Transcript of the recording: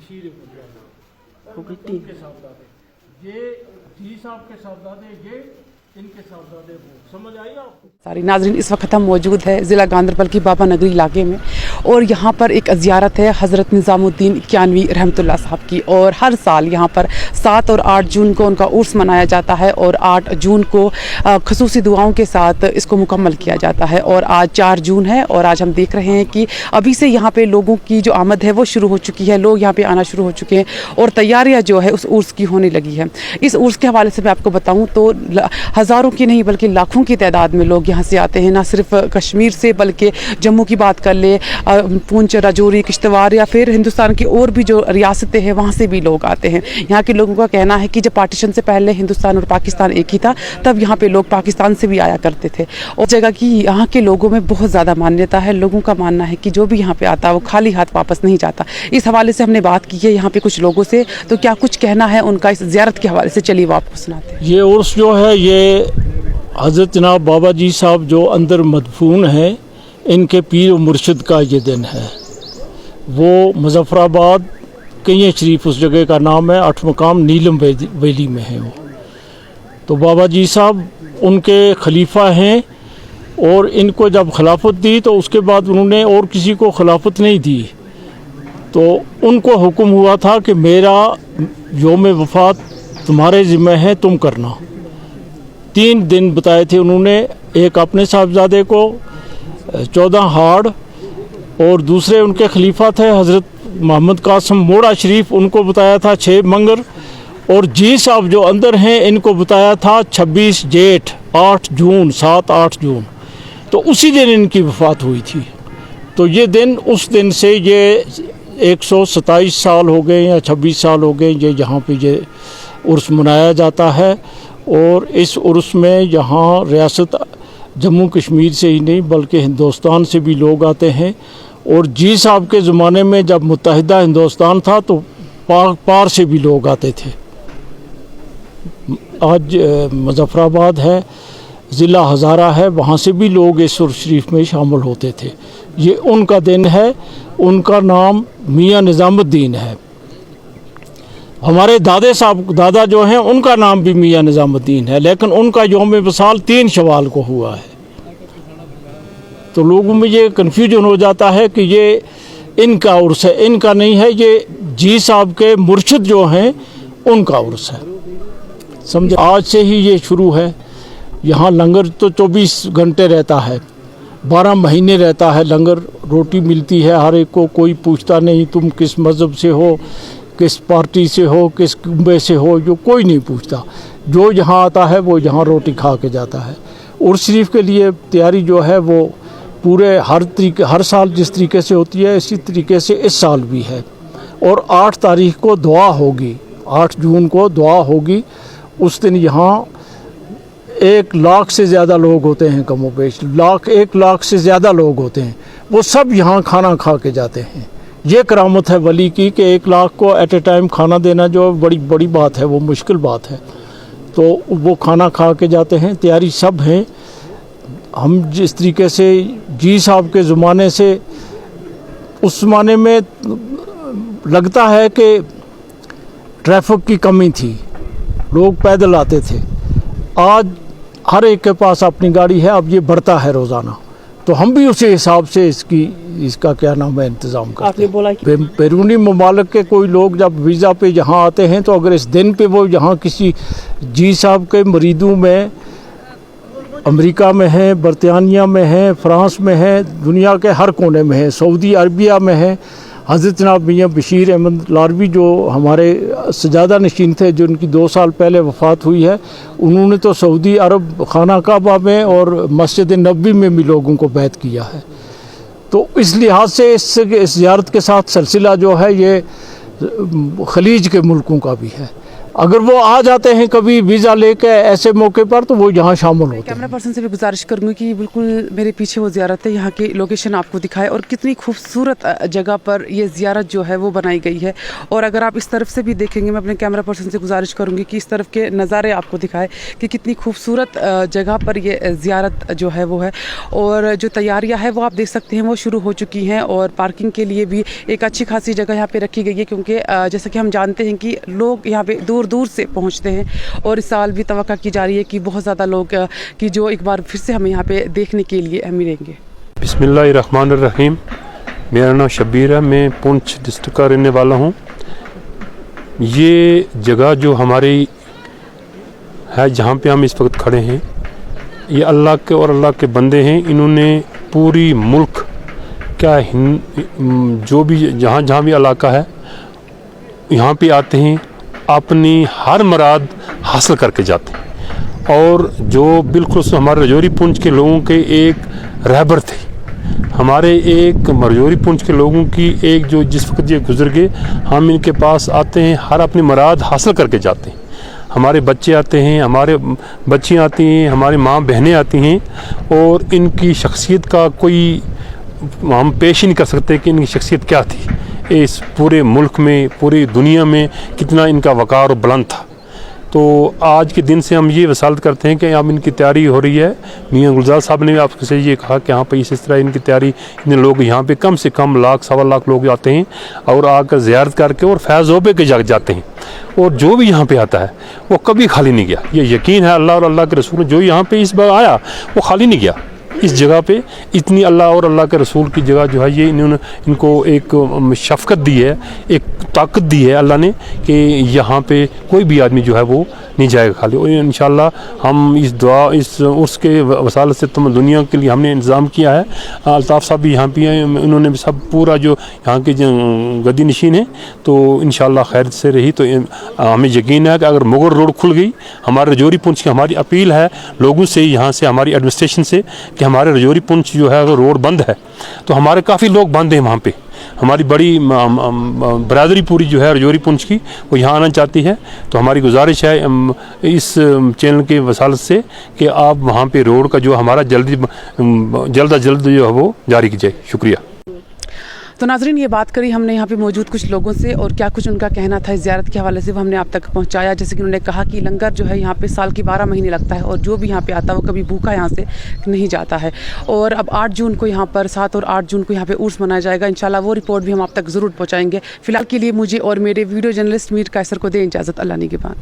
बशीर उनके साहबजादे, ये जी साहब के साहबजादे, ये इनके साहबजादे, वो समझ आई आपको? सारी नाज़रीन, इस वक्त हम मौजूद है ज़िला गांदरबल की बाबा नगरी इलाके में, और यहाँ पर एक ज़ियारत है हज़रत निज़ामुद्दीन कियानवी रहमतुल्लाह साहब की। और हर साल यहाँ पर 7 और 8 जून को उनका उर्स मनाया जाता है, और 8 जून को ख़ुसूसी दुआओं के साथ इसको मुकम्मल किया जाता है। और आज 4 जून है, और आज हम देख रहे हैं कि अभी से यहाँ पे लोगों की जो आमद है वो शुरू हो चुकी है, लोग यहाँ पे आना शुरू हो चुके हैं, और तैयारियाँ जो है उस उर्स की होने लगी है। इस उर्स के हवाले से मैं आपको बताऊँ तो हज़ारों की नहीं बल्कि लाखों की तादाद में लोग यहाँ से आते हैं, ना सिर्फ कश्मीर से बल्कि जम्मू की बात कर ले, पुंछ, राजौरी, किश्तवाड़ या फिर हिंदुस्तान की और भी जो रियासतें हैं वहाँ से भी लोग आते हैं। यहाँ के लोगों का कहना है कि जब पार्टीशन से पहले हिंदुस्तान और पाकिस्तान एक ही था, तब यहाँ पे लोग पाकिस्तान से भी आया करते थे। और जगह की यहाँ के लोगों में बहुत ज़्यादा मान्यता है। लोगों का मानना है कि जो भी यहाँ पे आता है वो खाली हाथ वापस नहीं जाता। इस हवाले से हमने बात की है यहाँ पे कुछ लोगों से, तो क्या कुछ कहना है उनका इस ज़ियारत के हवाले से, चलिए वो आपको सुनाते हैं। ये उर्स जो है ये हज़रत जनाब बाबा जी साहब जो अंदर मदफून हैं, इनके पीर व मुर्शिद का ये दिन है। वो मुजफ्फराबाद कैया शरीफ उस जगह का नाम है, 8 मकाम नीलम वैली में है वो। तो बाबा जी साहब उनके खलीफा हैं, और इनको जब खिलाफत दी तो उसके बाद उन्होंने और किसी को खिलाफत नहीं दी। तो उनको हुक्म हुआ था कि मेरा योम वफ़ात तुम्हारे ज़िम्मे है, तुम करना। 3 दिन बताए थे उन्होंने, एक अपने साहबजादे को 14 हाड़, और दूसरे उनके खलीफा थे हज़रत मोहम्मद कासिम मोड़ा शरीफ, उनको बताया था 6 मंगर, और जी साहब जो अंदर हैं इनको बताया था 26 जेठ, 8 जून, 7-8 जून। तो उसी दिन इनकी वफ़ात हुई थी। तो ये दिन, उस दिन से ये 127 साल हो गए या 26 साल हो गए ये यहाँ पे ये उर्स मनाया जाता है। और इस उर्स में यहाँ रियासत जम्मू कश्मीर से ही नहीं बल्कि हिंदुस्तान से भी लोग आते हैं। और जी साहब के ज़माने में जब मुत्तहिदा हिंदुस्तान था तो पार से भी लोग आते थे। आज मुजफ्फराबाद है, ज़िला हज़ारा है, वहाँ से भी लोग इस उर्स शरीफ में शामिल होते थे। ये उनका दिन है, उनका नाम मियाँ निज़ामुद्दीन है। हमारे दादा जो हैं उनका नाम भी मियाँ निज़ामुद्दीन है, लेकिन उनका यौम वसाल 3 शवाल को हुआ है। तो लोगों में ये कन्फ्यूजन हो जाता है कि ये इनका उर्स है, इनका नहीं है, ये जी साहब के मुर्शिद जो हैं उनका उर्स है। समझे, आज से ही ये शुरू है। यहाँ लंगर तो 24 घंटे रहता है, 12 महीने रहता है लंगर, रोटी मिलती है हर एक को, कोई पूछता नहीं तुम किस मज़हब से हो, किस पार्टी से हो, किस कुंबे से हो, जो कोई नहीं पूछता। जो यहाँ आता है वो यहाँ रोटी खा के जाता है। उर्स शरीफ के लिए तैयारी जो है वो पूरे हर साल जिस तरीके से होती है इसी तरीके से इस साल भी है। और 8 तारीख को दुआ होगी, 8 जून को दुआ होगी। उस दिन यहाँ 1 लाख से ज़्यादा लोग होते हैं, कमो बेश 1 लाख से ज़्यादा लोग होते हैं। वो सब यहाँ खाना खा के जाते हैं। ये करामत है वली की कि 1 लाख को एट ए टाइम खाना देना जो बड़ी बात है, वो मुश्किल बात है। तो वो खाना खा के जाते हैं, तैयारी सब हैं। हम जिस तरीके से जी साहब के ज़माने से, उस ज़माने में लगता है कि ट्रैफिक की कमी थी, लोग पैदल आते थे। आज हर एक के पास अपनी गाड़ी है, अब ये बढ़ता है रोज़ाना। तो हम भी उसी हिसाब से इसका क्या नाम है इंतज़ाम करते हैं। आपने बोला कि बैरूनी ममालिक के कोई लोग जब वीज़ा पे यहाँ आते हैं तो अगर इस दिन पे वो यहाँ किसी जी साहब के मरीदों में, अमेरिका में है, बरतानिया में है, फ्रांस में है, दुनिया के हर कोने में है, सऊदी अरबिया में है। हज़रत जनाब मियाँ बशीर अहमद लारवी जो हमारे सजादा नशीन थे, जो उनकी 2 साल पहले वफ़ात हुई है, उन्होंने तो सऊदी अरब खाना काबा में और मस्जिद नबवी में भी लोगों को बैत किया है। तो इस लिहाज से इस ज़ियारत के साथ सिलसिला जो है ये खलीज के मुल्कों का भी है। अगर वो आ जाते हैं कभी वीज़ा लेके ऐसे मौके पर तो वो यहाँ शामिल होते हैं। कैमरा पर्सन से भी गुजारिश करूँगी कि बिल्कुल मेरे पीछे वो ज़ियारत है, यहाँ की लोकेशन आपको दिखाए और कितनी खूबसूरत जगह पर ये ज़ियारत जो है वो बनाई गई है। और अगर आप इस तरफ से भी देखेंगे, मैं अपने कैमरा पर्सन से गुजारिश करूँगी कि इस तरफ के नज़ारे आपको दिखाए कि कितनी खूबसूरत जगह पर ये ज़ियारत जो है वो है। और जो तैयारियाँ हैं वो आप देख सकते हैं वो शुरू हो चुकी हैं और पार्किंग के लिए भी एक अच्छी खासी जगह यहाँ पे रखी गई है, क्योंकि जैसा कि हम जानते हैं कि लोग यहाँ पे दूर दूर से पहुँचते हैं और इस साल भी तवक्का की जा रही है कि बहुत ज़्यादा लोग कि जो एक बार फिर से हमें यहाँ पे देखने के लिए मिलेंगे। बिस्मिल्लाहिर्रहमानिर्रहीम। मेरा नाम शब्बीर है, मैं पुंछ डिस्ट्रिक्ट का रहने वाला हूँ। ये जगह जो हमारी है जहाँ पे हम इस वक्त खड़े हैं, ये अल्लाह के और अल्लाह के बंदे हैं। इन्होंने पूरी मुल्क क्या जो भी जहाँ भी इलाका है यहाँ पे आते हैं, अपनी हर मुराद हासिल करके जाते हैं। और जो बिल्कुल हमारे रजौरी पुंछ के लोगों के एक रहबर थे, हमारे एक रजौरी पुंछ के लोगों की एक जो जिस वक्त ये गुजर गए, हम इनके पास आते हैं, हर अपनी मुराद हासिल करके जाते हैं। हमारे बच्चे आते हैं, हमारे बच्चियाँ आती हैं, हमारी माँ बहनें आती हैं और इनकी शख्सियत का कोई हम पेश ही नहीं कर सकते कि इनकी शख्सियत क्या थी। इस पूरे मुल्क में, पूरी दुनिया में कितना इनका वक़ार और बुलंद था। तो आज के दिन से हम ये वसालत करते हैं कि अब इनकी तैयारी हो रही है। मियाँ गुलजार साहब ने भी आपसे ये कहा कि हाँ भाई इस तरह इनकी तैयारी, इतने लोग यहाँ पे कम से कम 1 सवा लाख लोग आते हैं और आकर ज़ियारत करके और फैज़-ओ-बे के जाते हैं। और जो भी यहाँ पे आता है वो कभी खाली नहीं गया। ये यकीन है अल्लाह और अल्लाह के रसूल, जो यहाँ पे इस बार आया वो खाली नहीं गया। इस जगह पे इतनी अल्लाह और अल्लाह के रसूल की जगह जो है, ये इन्होंने इनको एक शफ़क़त दी है, एक ताकत दी है अल्लाह ने कि यहाँ पे कोई भी आदमी जो है वो नहीं जाएगा खाली। और इंशाअल्लाह हम इस दुआ इस उर्स के वसालत से तुम दुनिया के लिए हमने इंतज़ाम किया है। अल्ताफ़ साहब भी यहाँ पे हैं, उन्होंने भी सब पूरा जो यहाँ के गद्दी नशीन है, तो इंशाअल्लाह खैर से रही। तो हमें यकीन है कि अगर मुगल रोड खुल गई, हमारे रजौरी पुंछ की हमारी अपील है लोगों से, यहाँ से हमारी एडमिनिस्ट्रेशन से, कि हमारे रजौरी पुंछ जो है अगर रोड बंद है तो हमारे काफ़ी लोग बंद हैं वहाँ पे। हमारी बड़ी बरादरी पूरी जो है रजौरी पुंछ की वो यहाँ आना चाहती है। तो हमारी गुजारिश है इस चैनल के वसालत से कि आप वहाँ पे रोड का जो हमारा जल्द जो है वो जारी की जाए। शुक्रिया। तो नाज़रीन, ये बात करी हमने यहाँ पे मौजूद कुछ लोगों से और क्या कुछ उनका कहना था इस ज़ियारत के हवाले से, वो हमने आप तक पहुँचाया। जैसे कि उन्होंने कहा कि लंगर जो है यहाँ पे साल की 12 महीने लगता है और जो भी यहाँ पे आता है वो कभी भूखा यहाँ से नहीं जाता है। और अब 8 जून को यहाँ पर 7 और 8 जून को यहाँ पे उर्स मनाया जाएगा। इंशाल्लाह वो रिपोर्ट भी हम आप तक ज़रूर पहुँचाएँगे। फ़िलहाल के लिए मुझे और मेरे वीडियो जर्नलिस्ट मीर कैसर को दें इजाज़त। अल्लाह निगहबान।